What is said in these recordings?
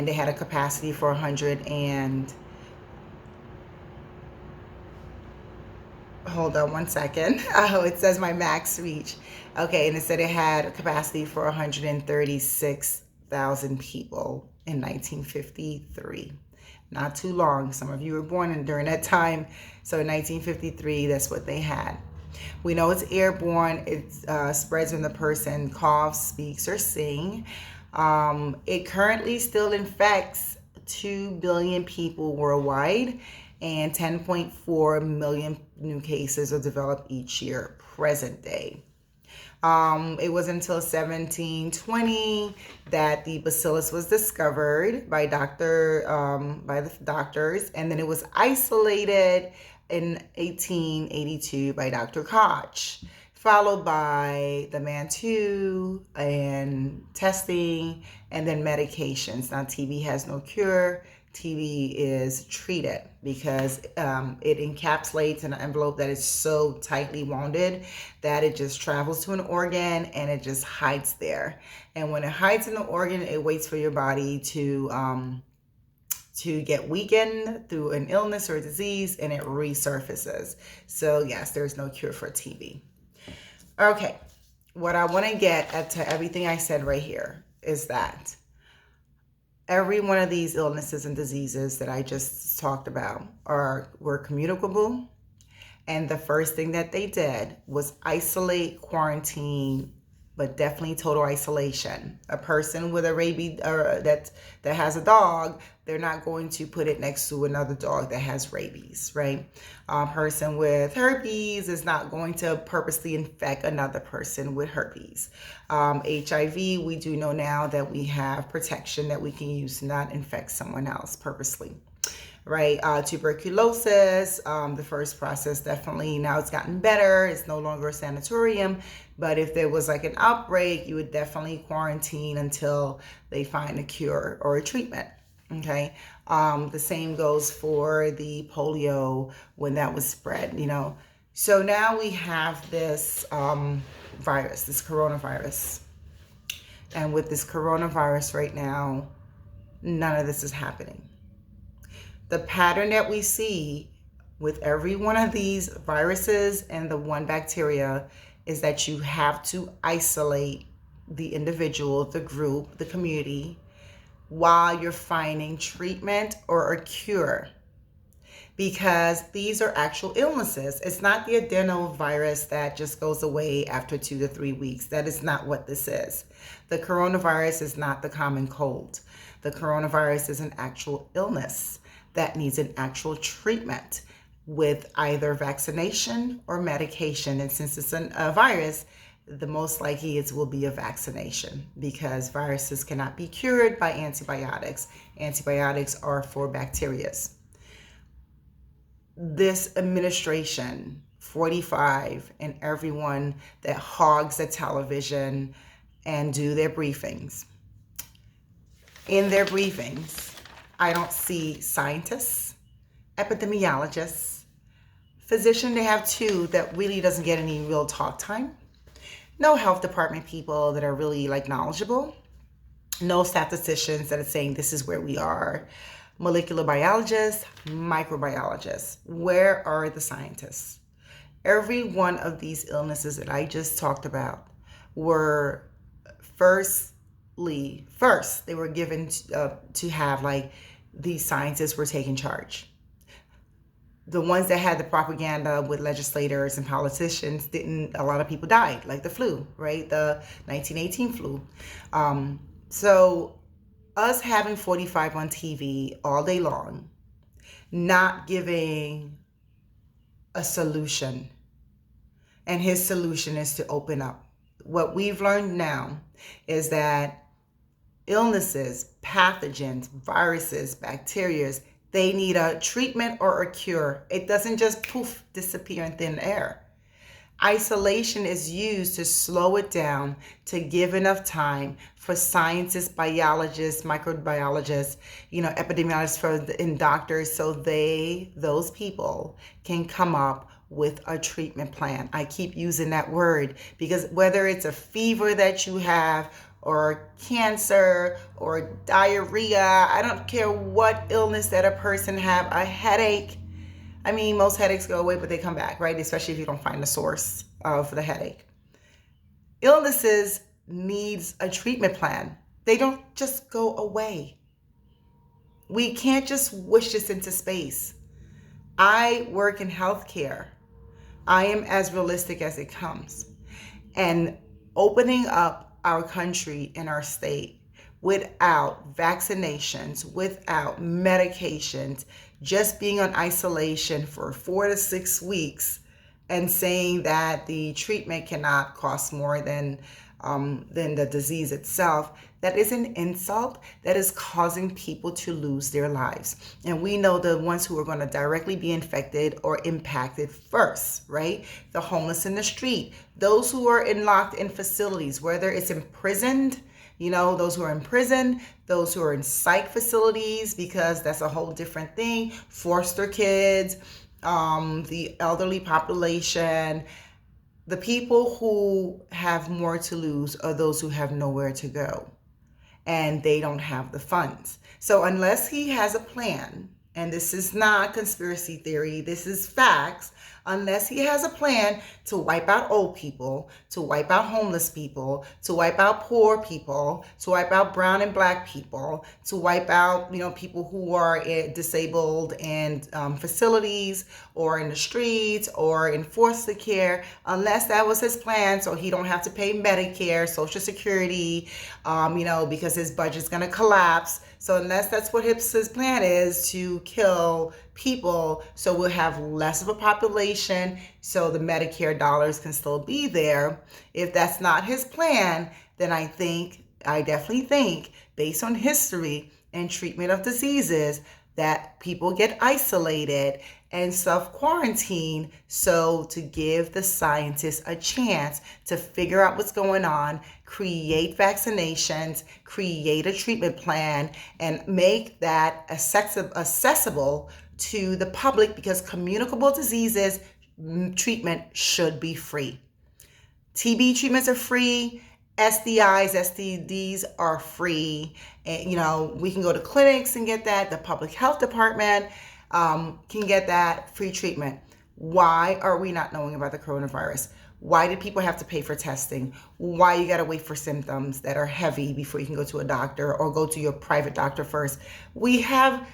and they had a capacity for 100 and hold on one second. Oh, it says my max reach. Okay, and it said it had a capacity for 136,000 people in 1953. Not too long. Some of you were born during that time. So in 1953, that's what they had. We know it's airborne. It spreads when the person coughs, speaks, or sings. It currently still infects 2 billion people worldwide, and 10.4 million new cases are developed each year, present day. It was until 1720 that the bacillus was discovered by the doctors, and then it was isolated in 1882 by Dr. Koch, followed by the Mantoux and testing, and then medications. Now, TB has no cure. TB is treated because it encapsulates in an envelope that is so tightly wounded that it just travels to an organ and it just hides there. And when it hides in the organ, it waits for your body to get weakened through an illness or a disease, and it resurfaces. So yes, there's no cure for TB. Okay, what I want to get at to everything I said right here is that every one of these illnesses and diseases that I just talked about were communicable. And the first thing that they did was isolate, quarantine, but definitely total isolation. A person with a rabies that has a dog, they're not going to put it next to another dog that has rabies, right? A person with herpes is not going to purposely infect another person with herpes. HIV, we do know now that we have protection that we can use to not infect someone else purposely. Right, tuberculosis, the first process definitely, now it's gotten better. It's no longer a sanatorium, but if there was like an outbreak, you would definitely quarantine until they find a cure or a treatment. Okay, the same goes for the polio when that was spread, So now we have this virus, this coronavirus. And with this coronavirus right now, none of this is happening. The pattern that we see with every one of these viruses and the one bacteria is that you have to isolate the individual, the group, the community, while you're finding treatment or a cure. Because these are actual illnesses. It's not the adenovirus that just goes away after 2 to 3 weeks. That is not what this is. The coronavirus is not the common cold. The coronavirus is an actual illness that needs an actual treatment with either vaccination or medication. And since it's a virus, the most likely it will be a vaccination because viruses cannot be cured by antibiotics. Antibiotics are for bacteria. This administration, 45, and everyone that hogs the television and do their briefings. In their briefings, I don't see scientists, epidemiologists, physician. They have 2 that really doesn't get any real talk time. No health department people that are really knowledgeable. No statisticians that are saying this is where we are. Molecular biologists, microbiologists. Where are the scientists? Every one of these illnesses that I just talked about were first, they were given to have these scientists were taking charge. The ones that had the propaganda with legislators and politicians a lot of people died, like the flu, right? The 1918 flu. So us having 45 on TV all day long, not giving a solution. And his solution is to open up. What we've learned now is that illnesses, pathogens, viruses, bacteria, they need a treatment or a cure. It doesn't just poof, disappear in thin air. Isolation is used to slow it down, to give enough time for scientists, biologists, microbiologists, epidemiologists and doctors, so those people can come up with a treatment plan. I keep using that word because whether it's a fever that you have or cancer or diarrhea. I don't care what illness that a person have, a headache. I mean, most headaches go away, but they come back, right? Especially if you don't find the source of the headache. Illnesses needs a treatment plan. They don't just go away. We can't just wish this into space. I work in healthcare. I am as realistic as it comes. And opening up our country and our state without vaccinations, without medications, just being on isolation for 4 to 6 weeks and saying that the treatment cannot cost more than the disease itself, that is an insult that is causing people to lose their lives. And we know the ones who are going to directly be infected or impacted first, right? The homeless in the street, those who are locked in facilities, whether it's imprisoned, those who are in prison, those who are in psych facilities, because that's a whole different thing, foster kids, the elderly population. The people who have more to lose are those who have nowhere to go and they don't have the funds. So unless he has a plan, and this is not conspiracy theory, this is facts, unless he has a plan to wipe out old people, to wipe out homeless people, to wipe out poor people, to wipe out brown and black people, to wipe out, people who are disabled in facilities or in the streets or in foster care, unless that was his plan, so he don't have to pay Medicare, Social Security, because his budget's going to collapse. So unless that's what his plan is, to kill people, so we'll have less of a population, so the Medicare dollars can still be there. If that's not his plan, then I definitely think, based on history and treatment of diseases, that people get isolated and self-quarantine, so to give the scientists a chance to figure out what's going on, create vaccinations, create a treatment plan, and make that accessible to the public, because communicable diseases treatment should be free. TB treatments are free. STIs, STDs are free. And, we can go to clinics and get that. The public health department can get that free treatment. Why are we not knowing about the coronavirus? Why do people have to pay for testing? Why you got to wait for symptoms that are heavy before you can go to a doctor, or go to your private doctor first? We have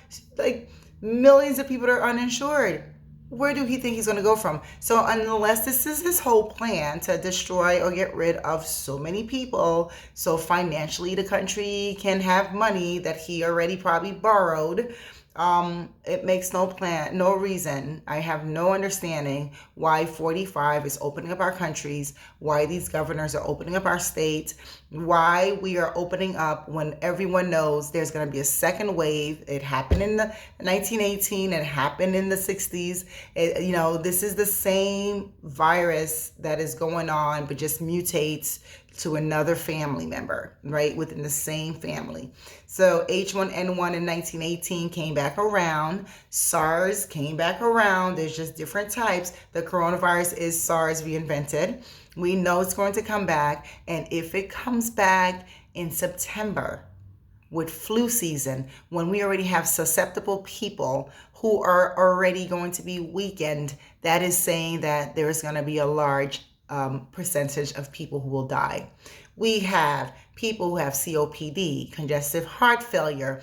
millions of people that are uninsured. Where do he think he's going to go from? So unless this is his whole plan to destroy or get rid of so many people, so financially the country can have money that he already probably borrowed, it makes no reason. I have no understanding why 45 is opening up our countries, why these governors are opening up our states, why we are opening up when everyone knows there's going to be a second wave. It happened in the 1918, it happened in the 60s. This is the same virus that is going on, but just mutates to another family member, right, within the same family. So H1N1 in 1918 came back around. SARS came back around. There's just different types. The coronavirus is SARS reinvented. We know it's going to come back. And if it comes back in September with flu season, when we already have susceptible people who are already going to be weakened, that is saying that there is going to be a large percentage of people who will die. We have people who have COPD, congestive heart failure,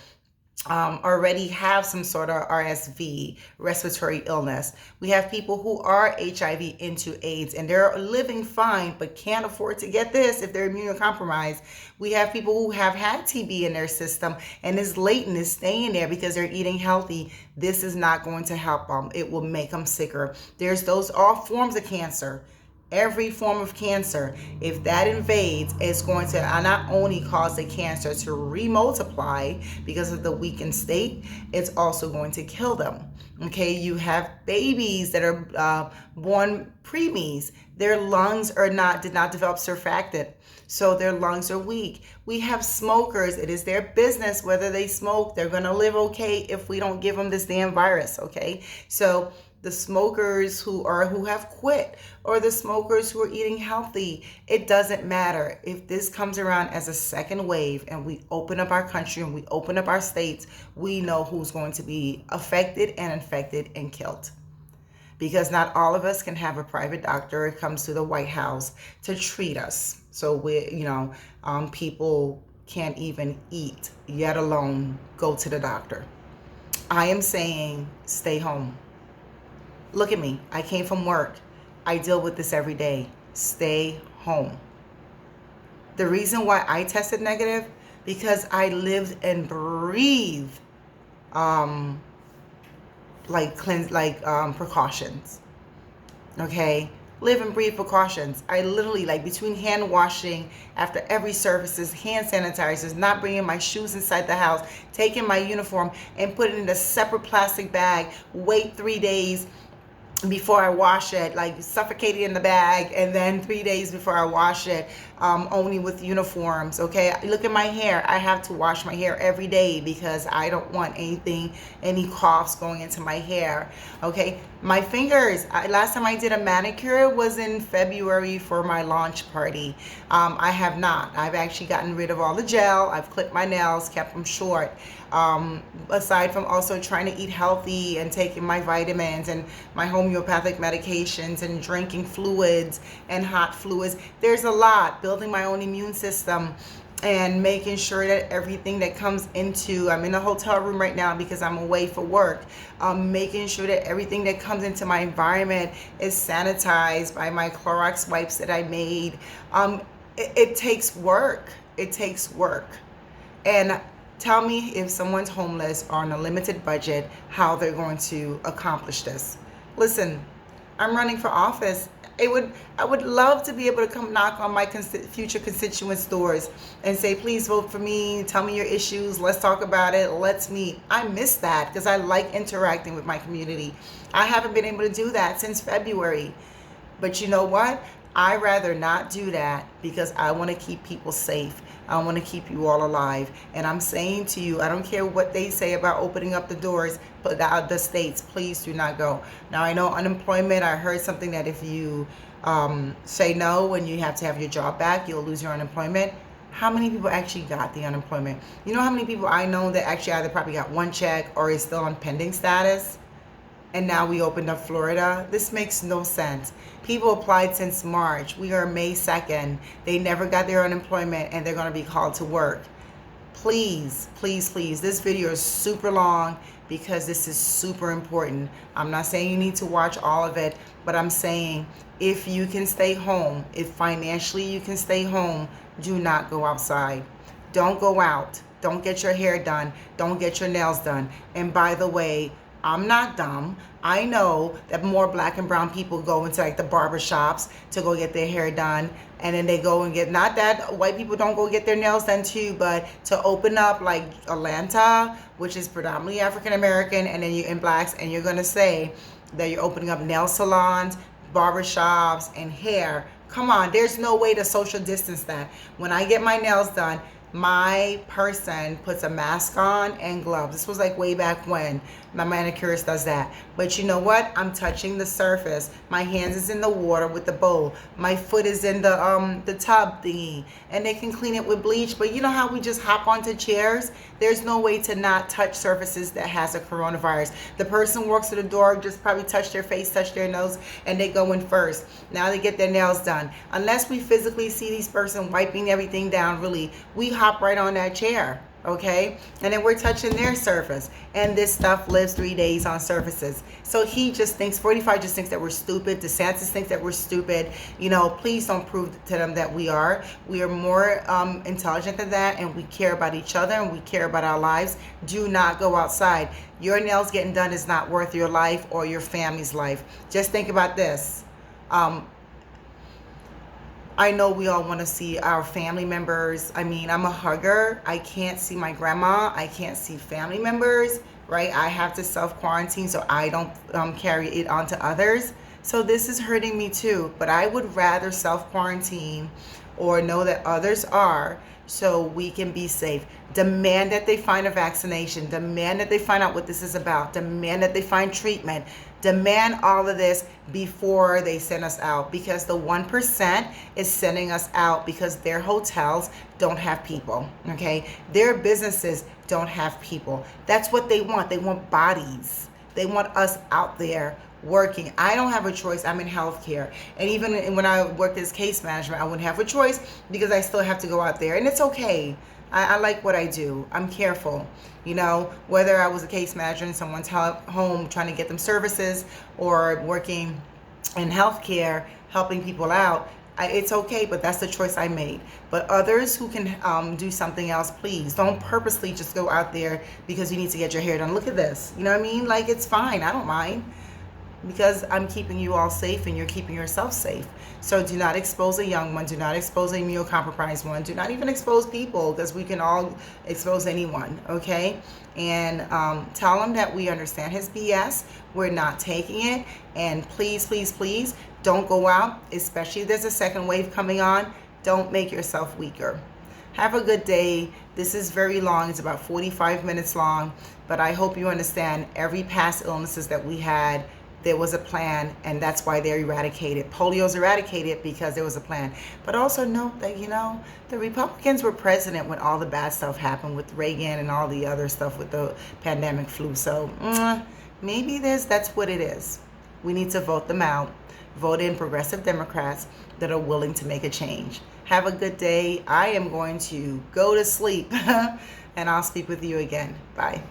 already have some sort of RSV, respiratory illness. We have people who are HIV into AIDS and they're living fine but can't afford to get this if they're immunocompromised. We have people who have had TB in their system and is latent, is staying there because they're eating healthy. This is not going to help them. It will make them sicker. There's all forms of cancer. Every form of cancer, if that invades, it's going to not only cause the cancer to remultiply because of the weakened state, it's also going to kill them. Okay, you have babies that are born preemies. Their lungs did not develop surfactant, so their lungs are weak. We have smokers. It is their business whether they smoke. They're going to live okay if we don't give them this damn virus. Okay, so the smokers who have quit, or the smokers who are eating healthy. It doesn't matter. If this comes around as a second wave and we open up our country and we open up our states, we know who's going to be affected and infected and killed. Because not all of us can have a private doctor. It comes to the White House to treat us. So people can't even eat, yet alone go to the doctor. I am saying stay home. Look at me. I came from work. I deal with this every day. Stay home. The reason why I tested negative, because I lived and breathed precautions. Okay? Live and breathe precautions. I literally, between hand washing after every services, hand sanitizers, not bringing my shoes inside the house, taking my uniform and putting it in a separate plastic bag, wait 3 days before I wash it, suffocated in the bag, and then 3 days before I wash it, only with uniforms. Okay, look at my hair. I have to wash my hair every day because I don't want any coughs going into my hair. Okay, my fingers. Last time I did a manicure was in February for my launch party. I have not. I've actually gotten rid of all the gel. I've clipped my nails, kept them short. Aside from also trying to eat healthy and taking my vitamins and my homeopathic medications and drinking fluids and hot fluids, there's a lot. Building my own immune system and making sure that everything that comes into, I'm in a hotel room right now because I'm away for work, making sure that everything that comes into my environment is sanitized by my Clorox wipes that I made. It takes work. It takes work. And tell me, if someone's homeless or on a limited budget, how they're going to accomplish this. Listen, I'm running for office. I would love to be able to come knock on my future constituents' doors and say, please vote for me, tell me your issues, let's talk about it, let's meet. I miss that because I like interacting with my community. I haven't been able to do that since February. But you know what? I rather not do that because I want to keep people safe. I want to keep you all alive. And I'm saying to you, I don't care what they say about opening up the doors, but the states, please do not go. Now, I know unemployment, I heard something that if you say no and you have to have your job back, you'll lose your unemployment. How many people actually got the unemployment? You know how many people I know that actually either probably got one check or is still on pending status? And now we opened up Florida. This makes no sense. People applied since March. We are May 2nd. They never got their unemployment and they're going to be called to work. Please, please, please. This video is super long because this is super important. I'm not saying you need to watch all of it, but I'm saying if you can stay home, if financially you can stay home, do not go outside. Don't go out. Don't get your hair done. Don't get your nails done. And by the way, I'm not dumb. I know that more black and brown people go into the barber shops to go get their hair done, and then they go and get, not that white people don't go get their nails done too, but to open up like Atlanta, which is predominantly African American, and then you're in blacks, and you're gonna say that you're opening up nail salons, barber shops, and hair. Come on, there's no way to social distance that. When I get my nails done, my person puts a mask on and gloves. This was way back when. My manicurist does that. But you know what? I'm touching the surface. My hands is in the water with the bowl. My foot is in the tub thingy. And they can clean it with bleach. But you know how we just hop onto chairs? There's no way to not touch surfaces that has a coronavirus. The person walks to the door, just probably touch their face, touch their nose, and they go in first. Now they get their nails done. Unless we physically see this person wiping everything down, really, we hop right on that chair. Okay, and then we're touching their surface, and this stuff lives 3 days on surfaces. So he just thinks, 45 just thinks that we're stupid. DeSantis thinks that we're stupid. Please don't prove to them that we are. We are more intelligent than that, and we care about each other, and we care about our lives. Do not go outside. Your nails getting done is not worth your life or your family's life. Just think about this. I know we all want to see our family members. I mean, I'm a hugger. I can't see my grandma. I can't see family members, right? I have to self-quarantine so I don't carry it on to others. So this is hurting me too. But I would rather self-quarantine or know that others are, so we can be safe. Demand that they find a vaccination. Demand that they find out what this is about. Demand that they find treatment. Demand all of this before they send us out, because the 1% is sending us out because their hotels don't have people, okay? Their businesses don't have people. That's what they want. They want bodies. They want us out there working. I don't have a choice. I'm in healthcare. And even when I worked as case management, I wouldn't have a choice because I still have to go out there. And it's okay. I like what I do. I'm careful. You know, whether I was a case manager in someone's home trying to get them services, or working in healthcare helping people out, it's okay, but that's the choice I made. But others who can do something else, please don't purposely just go out there because you need to get your hair done. Look at this. You know what I mean? Like, it's fine. I don't mind, because I'm keeping you all safe and you're keeping yourself safe. So do not expose a young one. Do not expose a immunocompromised one. Do not even expose people, because we can all expose anyone, okay? And tell him that we understand his BS. We're not taking it. And please, please, please don't go out, especially if there's a second wave coming on. Don't make yourself weaker. Have a good day. This is very long. It's about 45 minutes long. But I hope you understand every past illnesses that we had, there was a plan, and that's why they're eradicated. Polio's eradicated because there was a plan. But also note that, you know, the Republicans were president when all the bad stuff happened with Reagan and all the other stuff with the pandemic flu. So maybe that's what it is. We need to vote them out. Vote in progressive Democrats that are willing to make a change. Have a good day. I am going to go to sleep and I'll speak with you again. Bye.